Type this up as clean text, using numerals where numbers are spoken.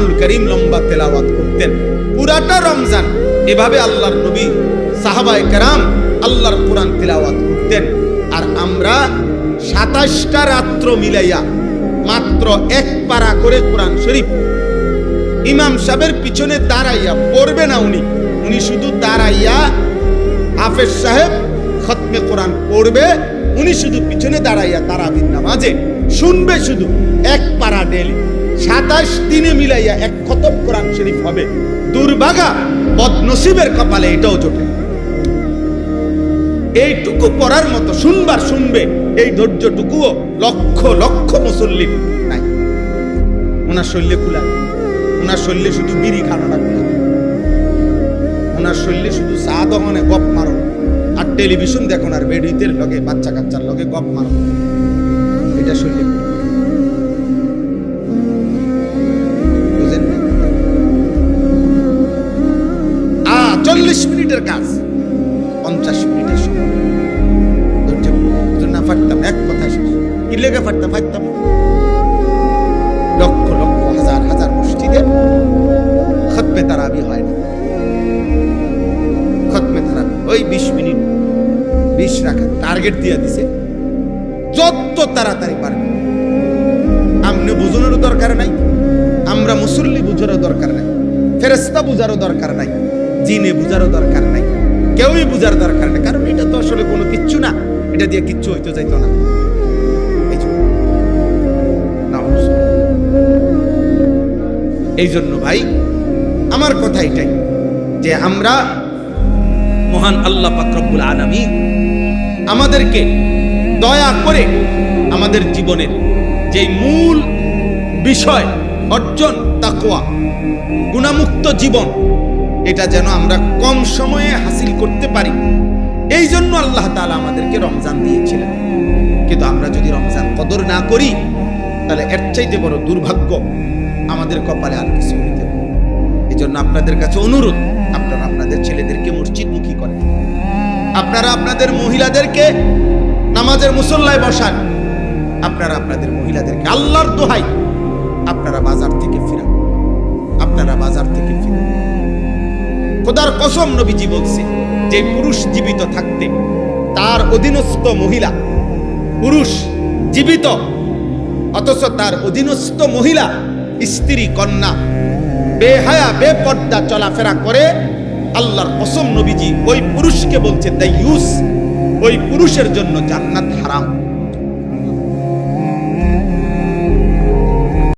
কোরআনুল কারীম লম্বা তেলাওয়াত করতেন। পুরাটা রমজান এভাবে আল্লাহর নবী সাহাবায়ে কেরাম আল্লাহর কোরআন তেলাওয়াত করতেন। আর আমরা 27টা রাত্র মিলাইয়া মাত্র এক পারা করে কোরআন শরীফ ইমাম সাহেবের পিছনে দাঁড়াইয়া পড়বে না, উনি শুধু দাঁড়াইয়া হাফেজ সাহেব খতমে কোরআন পড়বে, উনি শুধু পিছনে দাঁড়াইয়া তারাবির নামাজে শুনবে, শুধু এক পারা ডেলি 27 দিনে মিলাইয়া এক খতম কোরআন শরীফ হবে। দুর্ভাগা বদনসিবের কপালে এটাও জোটে। এইটুকু পড়ার মতো শুনবার শুনবে, এই ধৈর্যটুকুও লক্ষ লক্ষ মুসল্লি নাই। ওনার শরীরে কুলা, ওনার শরীরে শুধু বিড়ি খানাটা কুলা, ওনার শরীরে শুধু চা দহনে গপ মারো আর টেলিভিশন দেখো আর বেডিতের লগে বাচ্চা কাচ্চার লগে গপ মারো, এটা শরীরে বুঝেন। 40 মিনিটের কাজ 50 মিনিটের সময় না ফাটতাম, এক কথা শেষ। কি লেগে ফাটতাম? লক্ষ লক্ষ হাজার হাজার মসজিদে খতমে তারাবি হয় না। খতমে তারাবি ওই 20 মিনিট 20 রাকাত টার্গেট দিয়ে দিছে, যত তাড়াতাড়ি পারবে। আমনে বুঝানোর দরকার নাই, আমরা মুসল্লি বুঝারও দরকার নাই, ফেরেশতা বুঝারও দরকার নাই, জিনে বুঝারও দরকার নাই, কেউই বুঝার দরকার নাই। কারণ এটা তো আসলে কোনো কিচ্ছু না, এটা দিয়ে কিচ্ছু হইতে যাইতো না। এই জন্য ভাই আমার কথা এটাই যে আমরা মহান আল্লাহ পাক রব্বুল আলামিন আমাদেরকে দয়া করে আমাদের জীবনের যে মূল বিষয় অর্জন তাকওয়া, গুনাহমুক্ত জীবন, এটা যেন আমরা কম সময়ে হাসিল করতে পারি। এই জন্য আল্লাহ তাআলা আমাদেরকে রমজান দিয়েছিলেন। কিন্তু আমরা যদি রমজান কদর না করি, তাহলে এর চাইতে বড় দুর্ভাগ্য আমাদের কপালে আর কিছু হইতে পারে। এই জন্য আপনাদের কাছে অনুরোধ, আপনারা আপনাদের ছেলেদেরকে মসজিদমুখী করেন, আপনারা আপনাদের মহিলাদেরকে নামাজের মুসল্লায় বসান, আপনারা আপনাদের মহিলাদেরকে আল্লাহর দোহাই আপনারা বাজার থেকে ফিরান, আপনারা বাজার থেকে ফিরান। খোদার কসম নবীজি বলছে যে পুরুষ জীবিত থাকতে তার অধীনস্থ মহিলা, পুরুষ জীবিত অথচ তার অধীনস্থ মহিলা স্ত্রী কন্যা বেহায়া বেপর্দা চলাফেরা করে, আল্লাহর কসম নবীজি ওই পুরুষকে বলছে দাইয়ুস, ওই পুরুষের জন্য জান্নাত হারাম।